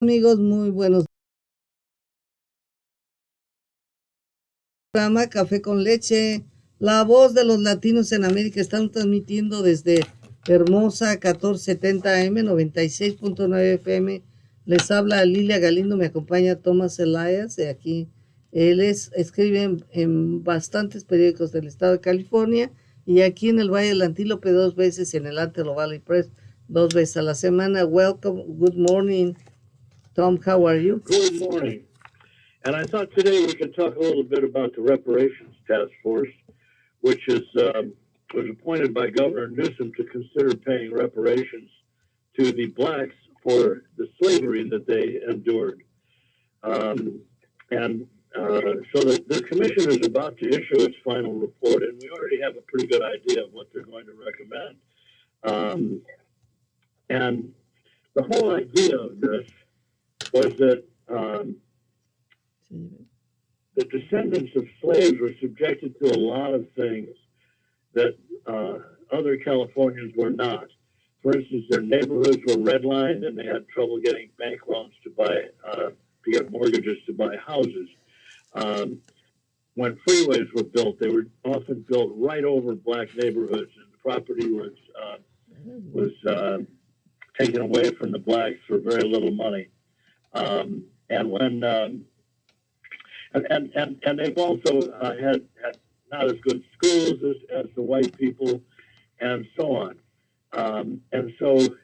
Amigos, muy buenos. Programa Café con Leche, la voz de los latinos en América. Están transmitiendo desde hermosa 1470 AM, 96.9 FM. Les habla Lilia Galindo, me acompaña Thomas Elias de aquí. Escribe en bastantes periódicos del estado de California y aquí en el Valle del Antílope 2 veces y en el Antelope Valley Press 2 veces a la semana. Welcome, good morning, Tom. How are you? Good morning. And I thought today we could talk a little bit about the Reparations Task Force, which was appointed by Governor Newsom to consider paying reparations to the blacks for the slavery that they endured. So the commission is about to issue its final report, and we already have a pretty good idea of what they're going to recommend. And the whole idea of this was that the descendants of slaves were subjected to a lot of things that other Californians were not. For instance, their neighborhoods were redlined and they had trouble getting bank loans to get mortgages to buy houses. When freeways were built, they were often built right over black neighborhoods, and the property was taken away from the blacks for very little money. And they've also had not as good schools as the white people, and so on. And so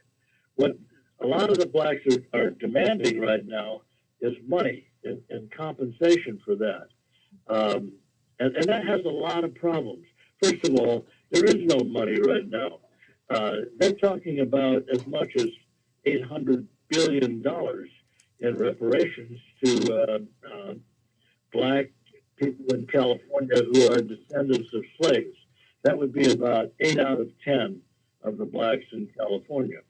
what a lot of the blacks are demanding right now is money and compensation for that. And that has a lot of problems. First of all, there is no money right now. They're talking about as much as $800 billion in reparations to black people in California who are descendants of slaves. That would be about 8 out of 10 of the blacks in California.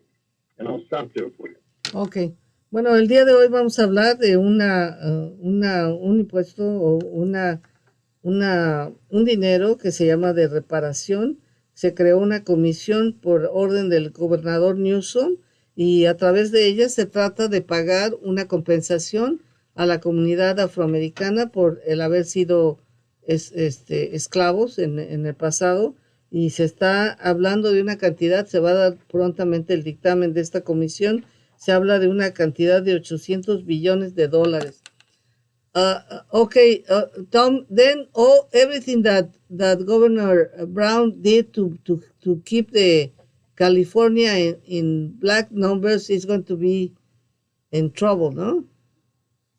And I'll stop there for you. Ok. Bueno, el día de hoy vamos a hablar de un impuesto o un dinero que se llama de reparación. Se creó una comisión por orden del gobernador Newsom y a través de ella se trata de pagar una compensación a la comunidad afroamericana por el haber sido esclavos en el pasado, y se está hablando de una cantidad, se va a dar prontamente el dictamen de esta comisión, se habla de una cantidad de $800 billones. Tom, then everything that Governor Brown did to keep the California in black numbers is going to be in trouble, no?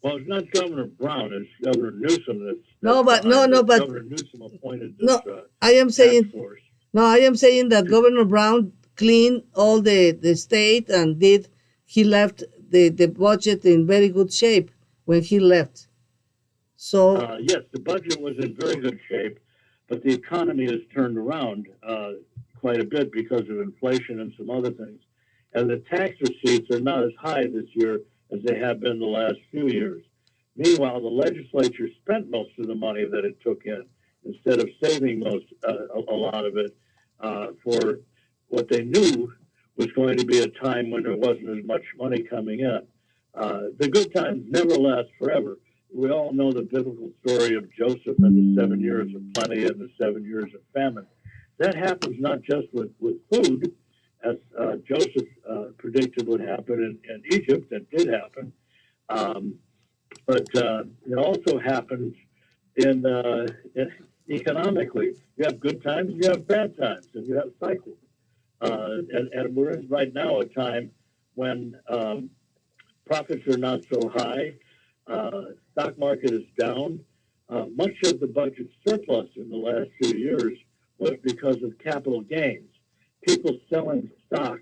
Well, it's not Governor Brown; it's Governor Newsom. But Governor Newsom appointed this task force. No, I am saying that Governor Brown cleaned all the state and he left the budget in very good shape when he left. So yes, the budget was in very good shape, but the economy has turned around quite a bit because of inflation and some other things. And the tax receipts are not as high this year as they have been the last few years. Meanwhile, the legislature spent most of the money that it took in instead of saving a lot of it for what they knew was going to be a time when there wasn't as much money coming in. The good times never last forever. We all know the biblical story of Joseph and the 7 years of plenty and the 7 years of famine. That happens not just with food, as Joseph predicted would happen in Egypt. That did happen. But it also happens in economically. You have good times, you have bad times, and you have cycles. And we're in right now a time when profits are not so high. Stock market is down. Much of the budget surplus in the last few years was because of capital gains. People selling stock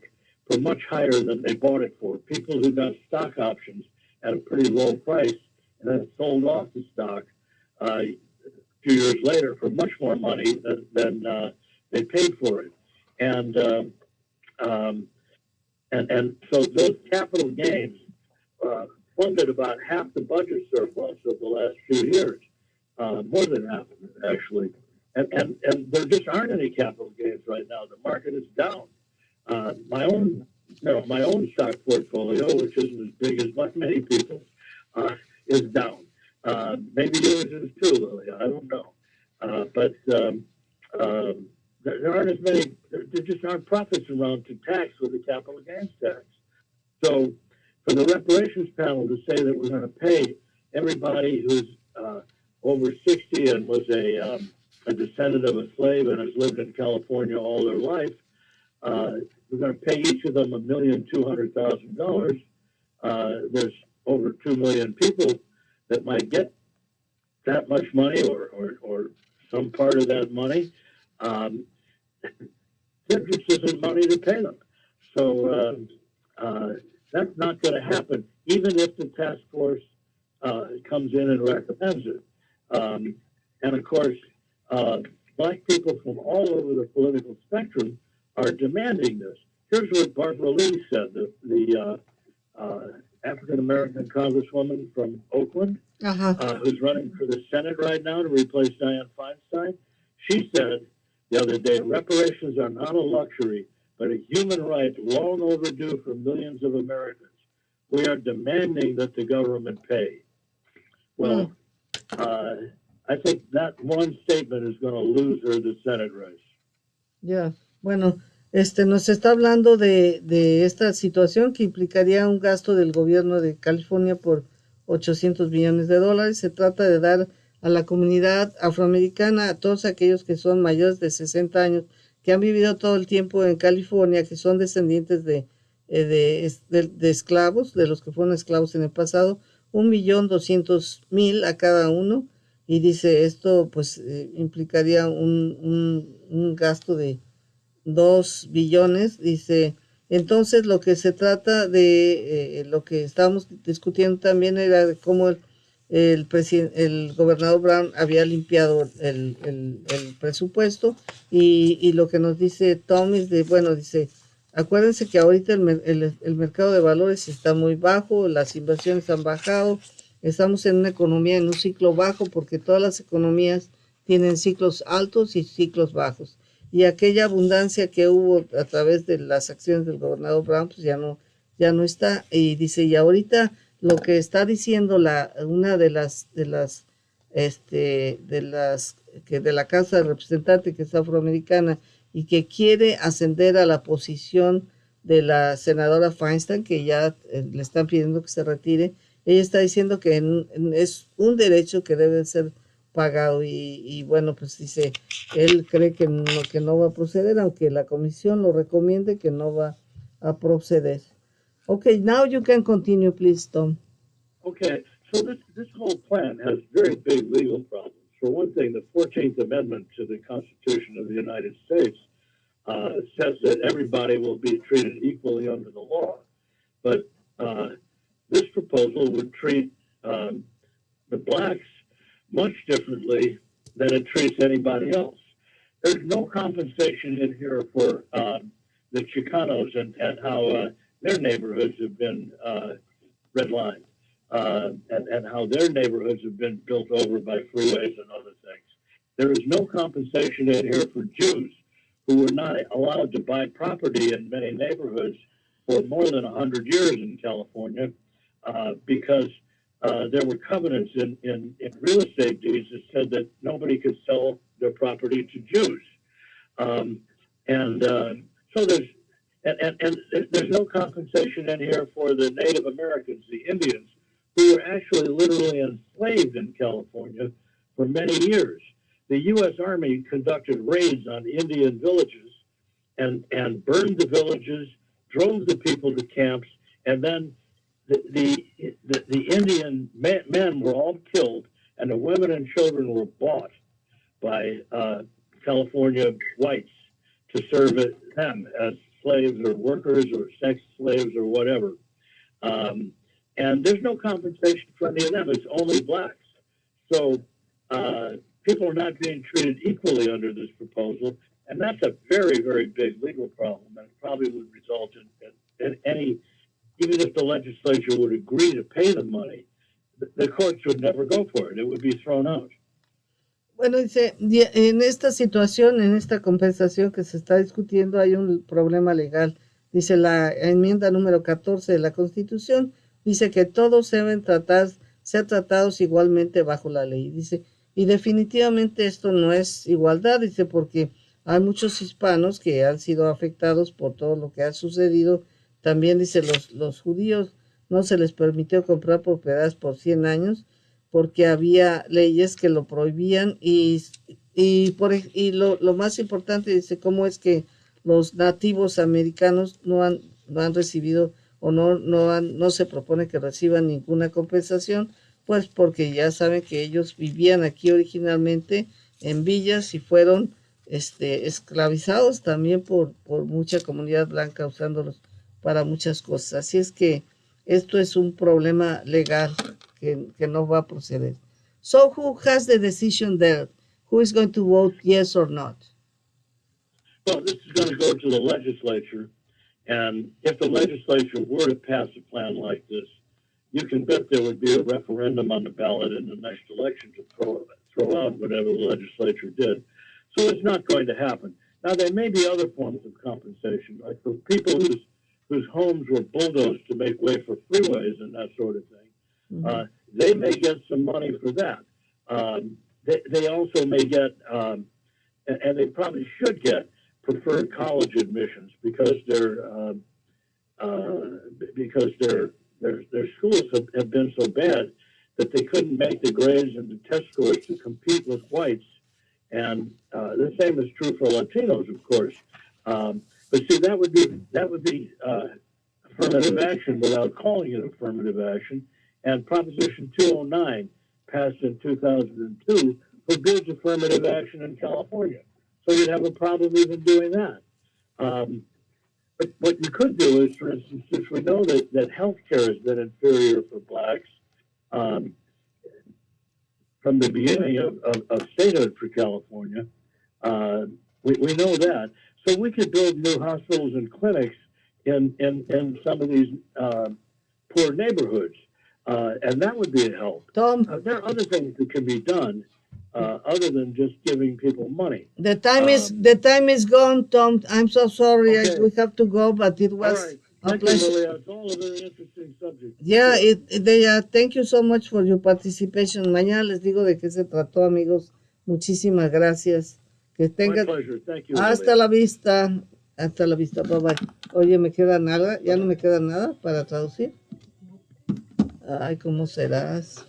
for much higher than they bought it for. People who got stock options at a pretty low price and then sold off the stock a few years later for much more money than they paid for it. And so those capital gains funded about half the budget surplus of the last few years, more than half of it, actually. And there just aren't any capital gains right now. The market is down. My own my own stock portfolio, which isn't as big as many people's, is down. Maybe yours is too, Lily. I don't know. But there aren't as many, there just aren't profits around to tax with the capital gains tax. So for the reparations panel to say that we're going to pay everybody who's over 60 and was a descendant of a slave and has lived in California all their life, we're going to pay each of them $1,200,000. There's over 2 million people that might get that much money or some part of that money. There just isn't money to pay them. So that's not going to happen, even if the task force comes in and recommends it. And of course, black people from all over the political spectrum are demanding this. Here's what Barbara Lee said, the African-American congresswoman from Oakland, who's running for the Senate right now to replace Dianne Feinstein. She said the other day, reparations are not a luxury, but a human right long overdue for millions of Americans. We are demanding that the government pay. Well, I think that one statement is going to lose her the Senate race. Ya, bueno, nos está hablando de esta situación que implicaría un gasto del gobierno de California por $800 millones. Se trata de dar a la comunidad afroamericana, a todos aquellos que son mayores de 60 años, que han vivido todo el tiempo en California, que son descendientes de esclavos, de los que fueron esclavos en el pasado, 1.200.000 a cada uno. Y dice, esto pues implicaría un gasto de 2 billones. Dice, entonces lo que se trata de, lo que estábamos discutiendo también era de cómo el gobernador Brown había limpiado el presupuesto. Y lo que nos dice Tom es dice, acuérdense que ahorita el mercado de valores está muy bajo, las inversiones han bajado. Estamos en una economía en un ciclo bajo porque todas las economías tienen ciclos altos y ciclos bajos. Y aquella abundancia que hubo a través de las acciones del gobernador Brown, pues ya no está. Y dice, y ahorita lo que está diciendo una de la Casa de Representantes, que es afroamericana y que quiere ascender a la posición de la senadora Feinstein, que ya le están pidiendo que se retire. Ella está diciendo que es un derecho que debe ser pagado y bueno, pues dice, él cree que no va a proceder, aunque la comisión lo recomiende, que no va a proceder. Okay, now you can continue, please, Tom. Okay, so this whole plan has very big legal problems. For one thing, the 14th Amendment to the Constitution of the United States says that everybody will be treated equally under the law. But this proposal would treat the blacks much differently than it treats anybody else. There's no compensation in here for the Chicanos and how their neighborhoods have been redlined and how their neighborhoods have been built over by freeways and other things. There is no compensation in here for Jews who were not allowed to buy property in many neighborhoods for more than 100 years in California because there were covenants in real estate deeds that said that nobody could sell their property to Jews. So there's no compensation in here for the Native Americans, the Indians, who were actually literally enslaved in California for many years. The U.S. Army conducted raids on Indian villages and burned the villages, drove the people to camps, and then the Indian men were all killed, and the women and children were bought by California whites to serve them as slaves or workers or sex slaves or whatever. And there's no compensation for any of them. It's only blacks. So people are not being treated equally under this proposal, and that's a very, very big legal problem, and it probably would result in any, even if the legislature would agree to pay the money, the courts would never go for it. It would be thrown out. Bueno, dice, en esta situación, en esta compensación que se está discutiendo, hay un problema legal. Dice la enmienda número 14 de la Constitución, dice que todos deben ser tratados igualmente bajo la ley. Dice, y definitivamente esto no es igualdad, dice, porque hay muchos hispanos que han sido afectados por todo lo que ha sucedido. También dice, los judíos no se les permitió comprar propiedades por 100 años porque había leyes que lo prohibían y lo más importante, dice, cómo es que los nativos americanos no han recibido o no se propone que reciban ninguna compensación, pues porque ya saben que ellos vivían aquí originalmente en villas y fueron esclavizados también por mucha comunidad blanca usándolos para muchas cosas. Así es que esto es un problema legal que no va a proceder. So who has the decision there? Who is going to vote yes or not? Well, this is going to go to the legislature, and if the legislature were to pass a plan like this, you can bet there would be a referendum on the ballot in the next election to throw out whatever the legislature did. So it's not going to happen. Now, there may be other forms of compensation, like for people whose homes were bulldozed to make way for freeways and that sort of thing. Mm-hmm. They may get some money for that. They also may get, and they probably should get, preferred college admissions because their schools have been so bad that they couldn't make the grades and the test scores to compete with whites. And the same is true for Latinos, of course. But see, that would be affirmative action without calling it affirmative action. And Proposition 209, passed in 2002, forbids affirmative action in California. So you'd have a problem even doing that. But what you could do is, for instance, since we know that healthcare has been inferior for blacks from the beginning of statehood for California, we know that. So we could build new hospitals and clinics in some of these poor neighborhoods, and that would be a help. Tom, there are other things that can be done. Other than just giving people money. The time is gone, Tom. I'm so sorry. Okay. We have to go, but it was a pleasure. It's all a very interesting subject. Yeah, thank you so much for your participation. Mañana les digo de qué se trató, amigos. Muchísimas gracias. Que tengan. My pleasure. Thank you. Hasta la vista. Hasta la vista. Bye bye. Oye, ¿me queda nada? ¿Ya no me queda nada para traducir? Ay, ¿cómo serás?